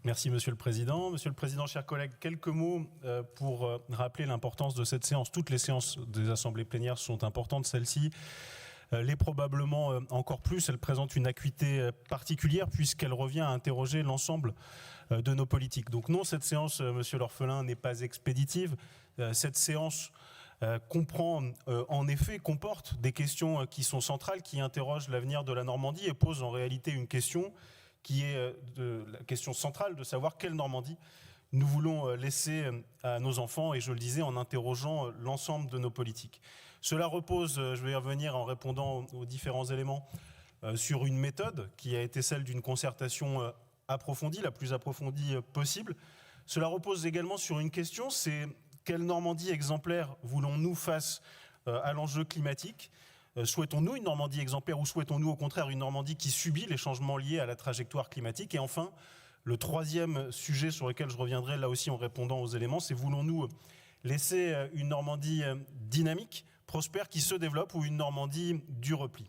Merci Monsieur le Président. Monsieur le Président, chers collègues, quelques mots pour rappeler l'importance de cette séance. Toutes les séances des assemblées plénières sont importantes, celle-ci l'est probablement encore plus. Elle présente une acuité particulière puisqu'elle revient à interroger l'ensemble de nos politiques. Donc non, cette séance, Monsieur l'Orphelin, n'est pas expéditive. Cette séance comporte des questions qui sont centrales, qui interrogent l'avenir de la Normandie et posent en réalité une question qui est la question centrale de savoir quelle Normandie nous voulons laisser à nos enfants, et je le disais, en interrogeant l'ensemble de nos politiques. Cela repose, je vais y revenir en répondant aux différents éléments, sur une méthode qui a été celle d'une concertation approfondie, la plus approfondie possible. Cela repose également sur une question, c'est quelle Normandie exemplaire voulons-nous face à l'enjeu climatique ? Souhaitons-nous une Normandie exemplaire ou souhaitons-nous au contraire une Normandie qui subit les changements liés à la trajectoire climatique ? Et enfin, le troisième sujet sur lequel je reviendrai là aussi en répondant aux éléments, c'est voulons-nous laisser une Normandie dynamique, prospère, qui se développe, ou une Normandie du repli ?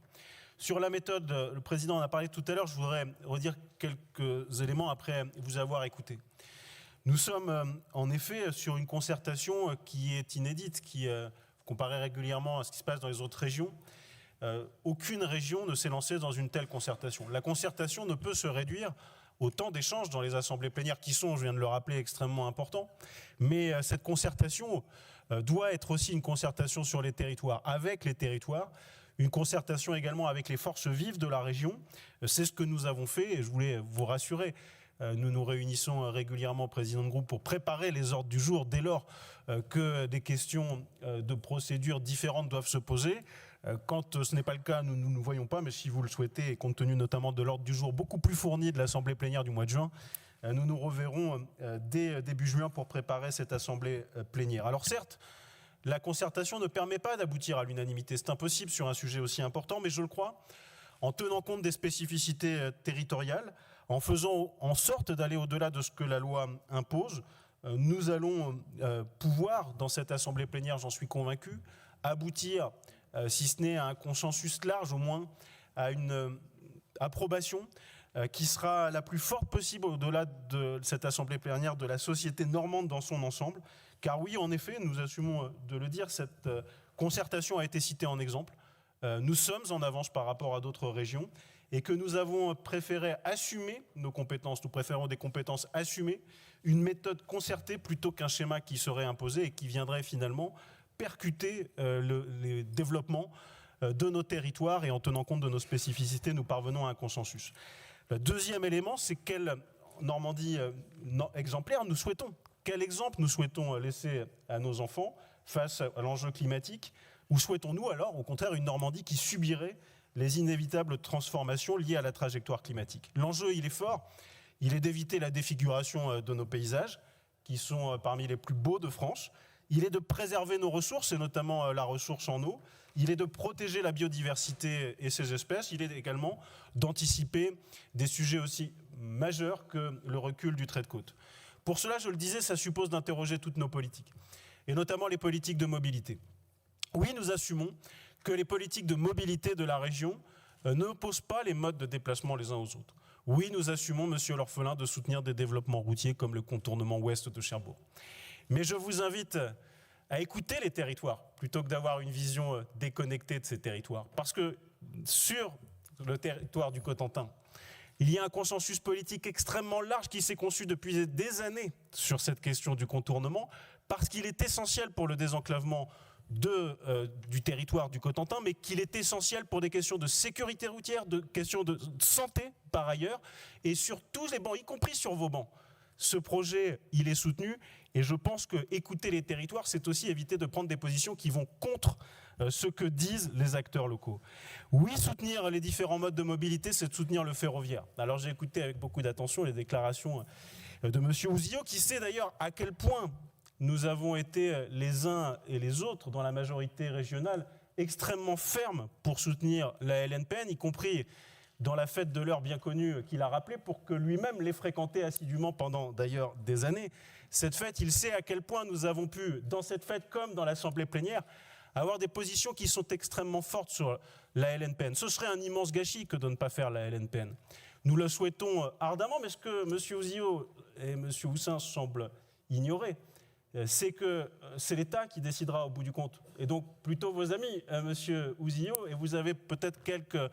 Sur la méthode, le Président en a parlé tout à l'heure, je voudrais redire quelques éléments après vous avoir écouté. Nous sommes en effet sur une concertation qui est inédite, qui comparée régulièrement à ce qui se passe dans les autres régions. Aucune région ne s'est lancée dans une telle concertation. La concertation ne peut se réduire au temps d'échange dans les assemblées plénières qui sont, je viens de le rappeler, extrêmement importants. Mais cette concertation doit être aussi une concertation sur les territoires, avec les territoires, une concertation également avec les forces vives de la région. C'est ce que nous avons fait et je voulais vous rassurer. Nous nous réunissons régulièrement, président de groupe, pour préparer les ordres du jour dès lors que des questions de procédures différentes doivent se poser. Quand ce n'est pas le cas, nous ne nous voyons pas, mais si vous le souhaitez, et compte tenu notamment de l'ordre du jour beaucoup plus fourni de l'Assemblée plénière du mois de juin, nous nous reverrons dès début juin pour préparer cette Assemblée plénière. Alors certes, la concertation ne permet pas d'aboutir à l'unanimité, c'est impossible sur un sujet aussi important, mais je le crois, en tenant compte des spécificités territoriales, en faisant en sorte d'aller au-delà de ce que la loi impose, nous allons pouvoir, dans cette Assemblée plénière, j'en suis convaincu, aboutir, si ce n'est à un consensus large, au moins à une approbation qui sera la plus forte possible au-delà de cette Assemblée plénière, de la société normande dans son ensemble. Car oui, en effet, nous assumons de le dire, cette concertation a été citée en exemple. Nous sommes en avance par rapport à d'autres régions et que nous avons préféré assumer nos compétences, nous préférons des compétences assumées, une méthode concertée plutôt qu'un schéma qui serait imposé et qui viendrait finalement percuter les développements de nos territoires, et en tenant compte de nos spécificités, nous parvenons à un consensus. Le deuxième élément, c'est quelle Normandie exemplaire nous souhaitons. Quel exemple nous souhaitons laisser à nos enfants face à l'enjeu climatique ? Ou souhaitons-nous alors, au contraire, une Normandie qui subirait les inévitables transformations liées à la trajectoire climatique ? L'enjeu, il est fort. Il est d'éviter la défiguration de nos paysages, qui sont parmi les plus beaux de France. Il est de préserver nos ressources, et notamment la ressource en eau. Il est de protéger la biodiversité et ses espèces. Il est également d'anticiper des sujets aussi majeurs que le recul du trait de côte. Pour cela, je le disais, ça suppose d'interroger toutes nos politiques, et notamment les politiques de mobilité. Oui, nous assumons que les politiques de mobilité de la région n'opposent pas les modes de déplacement les uns aux autres. Oui, nous assumons, Monsieur l'Orphelin, de soutenir des développements routiers comme le contournement ouest de Cherbourg. Mais je vous invite à écouter les territoires, plutôt que d'avoir une vision déconnectée de ces territoires. Parce que sur le territoire du Cotentin, il y a un consensus politique extrêmement large qui s'est conçu depuis des années sur cette question du contournement, parce qu'il est essentiel pour le désenclavement du territoire du Cotentin, mais qu'il est essentiel pour des questions de sécurité routière, de questions de santé par ailleurs, et sur tous les bancs, y compris sur vos bancs. Ce projet, il est soutenu, et je pense que écouter les territoires, c'est aussi éviter de prendre des positions qui vont contre ce que disent les acteurs locaux. Oui, soutenir les différents modes de mobilité, c'est de soutenir le ferroviaire. Alors j'ai écouté avec beaucoup d'attention les déclarations de M. Ouzillot, qui sait d'ailleurs à quel point nous avons été les uns et les autres dans la majorité régionale extrêmement fermes pour soutenir la LNPN, y compris dans la fête de l'heure bien connue qu'il a rappelée, pour que lui-même l'ait fréquentée assidûment pendant d'ailleurs des années. Cette fête, il sait à quel point nous avons pu, dans cette fête comme dans l'Assemblée plénière, avoir des positions qui sont extrêmement fortes sur la LNPN. Ce serait un immense gâchis que de ne pas faire la LNPN. Nous le souhaitons ardemment, mais ce que M. Ouzillot et M. Houssin semblent ignorer, c'est que c'est l'État qui décidera au bout du compte. Et donc plutôt vos amis, M. Ouzillot, et vous avez peut-être quelques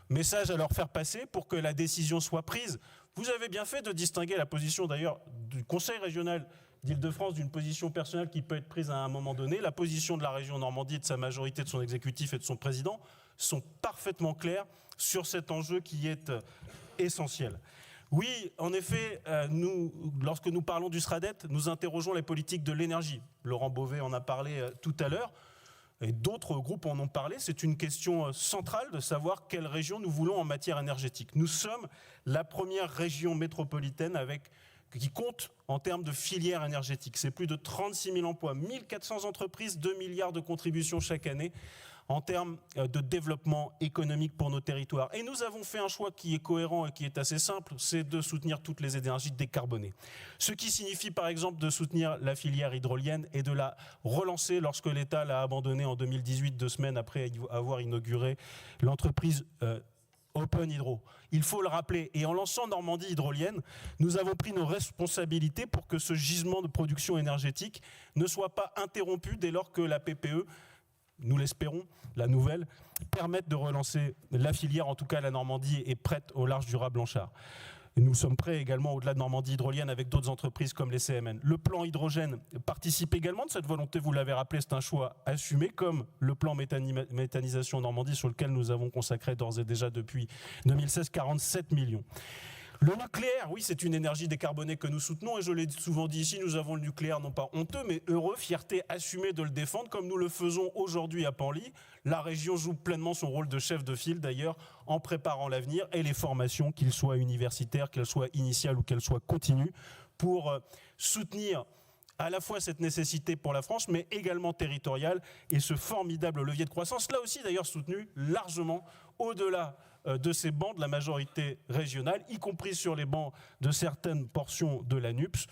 messages à leur faire passer pour que la décision soit prise. Vous avez bien fait de distinguer la position d'ailleurs du Conseil régional d'Île-de-France d'une position personnelle qui peut être prise à un moment donné. La position de la région Normandie, de sa majorité, de son exécutif et de son président sont parfaitement claires sur cet enjeu qui est essentiel. Oui, en effet, lorsque nous parlons du SRADET, nous interrogeons les politiques de l'énergie. Laurent Beauvais en a parlé tout à l'heure, et d'autres groupes en ont parlé. C'est une question centrale de savoir quelle région nous voulons en matière énergétique. Nous sommes la première région métropolitaine qui compte en termes de filière énergétique. C'est plus de 36 000 emplois, 1400 entreprises, 2 milliards de contributions chaque année en termes de développement économique pour nos territoires. Et nous avons fait un choix qui est cohérent et qui est assez simple, c'est de soutenir toutes les énergies décarbonées. Ce qui signifie par exemple de soutenir la filière hydrolienne et de la relancer lorsque l'État l'a abandonnée en 2018, 2 semaines après avoir inauguré l'entreprise Open Hydro. Il faut le rappeler, et en lançant Normandie hydrolienne, nous avons pris nos responsabilités pour que ce gisement de production énergétique ne soit pas interrompu dès lors que la PPE, nous l'espérons, la nouvelle, permette de relancer la filière. En tout cas, la Normandie est prête au large du raz Blanchard. Et nous sommes prêts également au-delà de Normandie hydrolienne avec d'autres entreprises comme les CMN. Le plan hydrogène participe également de cette volonté, vous l'avez rappelé, c'est un choix assumé, comme le plan méthanisation Normandie sur lequel nous avons consacré d'ores et déjà depuis 2016 47 millions. Le nucléaire, oui, c'est une énergie décarbonée que nous soutenons, et je l'ai souvent dit ici, nous avons le nucléaire non pas honteux, mais heureux, fierté assumée de le défendre, comme nous le faisons aujourd'hui à Penly. La région joue pleinement son rôle de chef de file, d'ailleurs, en préparant l'avenir et les formations, qu'elles soient universitaires, qu'elles soient initiales ou qu'elles soient continues, pour soutenir à la fois cette nécessité pour la France, mais également territoriale, et ce formidable levier de croissance, là aussi d'ailleurs soutenu largement au-delà de ces bancs de la majorité régionale, y compris sur les bancs de certaines portions de la NUPS,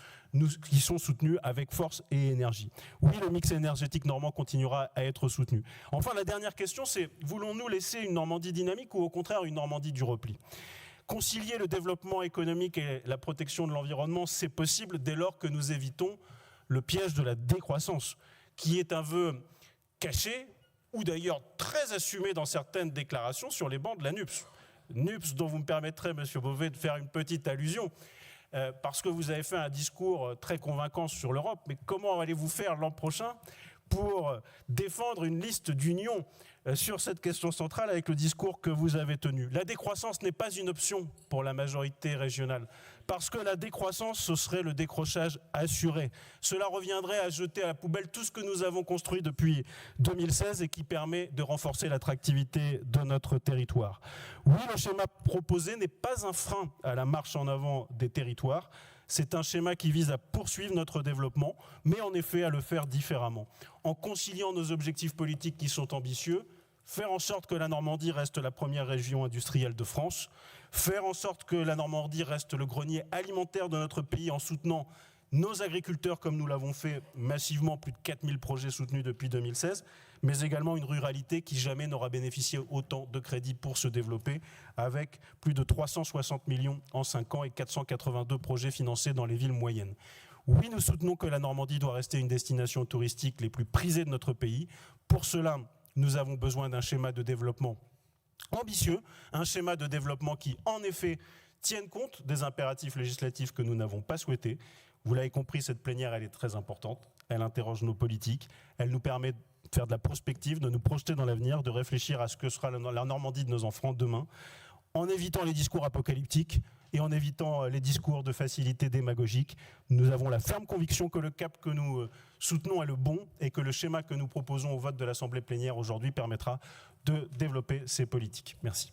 qui sont soutenus avec force et énergie. Oui, le mix énergétique normand continuera à être soutenu. Enfin, la dernière question, c'est voulons-nous laisser une Normandie dynamique ou au contraire une Normandie du repli ? Concilier le développement économique et la protection de l'environnement, c'est possible dès lors que nous évitons le piège de la décroissance, qui est un vœu caché, ou d'ailleurs très assumé dans certaines déclarations sur les bancs de la NUPS. NUPS dont vous me permettrez, M. Beauvais, de faire une petite allusion, parce que vous avez fait un discours très convaincant sur l'Europe, mais comment allez-vous faire l'an prochain pour défendre une liste d'union sur cette question centrale avec le discours que vous avez tenu? La décroissance n'est pas une option pour la majorité régionale, parce que la décroissance, ce serait le décrochage assuré. Cela reviendrait à jeter à la poubelle tout ce que nous avons construit depuis 2016 et qui permet de renforcer l'attractivité de notre territoire. Oui, le schéma proposé n'est pas un frein à la marche en avant des territoires. C'est un schéma qui vise à poursuivre notre développement, mais en effet à le faire différemment, en conciliant nos objectifs politiques qui sont ambitieux, faire en sorte que la Normandie reste la première région industrielle de France, faire en sorte que la Normandie reste le grenier alimentaire de notre pays en soutenant nos agriculteurs comme nous l'avons fait massivement, plus de 4000 projets soutenus depuis 2016, mais également une ruralité qui jamais n'aura bénéficié autant de crédits pour se développer, avec plus de 360 millions en 5 ans et 482 projets financés dans les villes moyennes. Oui, nous soutenons que la Normandie doit rester une destination touristique les plus prisées de notre pays. Pour cela, nous avons besoin d'un schéma de développement ambitieux, un schéma de développement qui, en effet, tienne compte des impératifs législatifs que nous n'avons pas souhaités. Vous l'avez compris, cette plénière, elle est très importante. Elle interroge nos politiques. Elle nous permet de faire de la prospective, de nous projeter dans l'avenir, de réfléchir à ce que sera la Normandie de nos enfants demain, en évitant les discours apocalyptiques et en évitant les discours de facilité démagogique. Nous avons la ferme conviction que le cap que nous soutenons est le bon et que le schéma que nous proposons au vote de l'Assemblée plénière aujourd'hui permettra de développer ces politiques. Merci.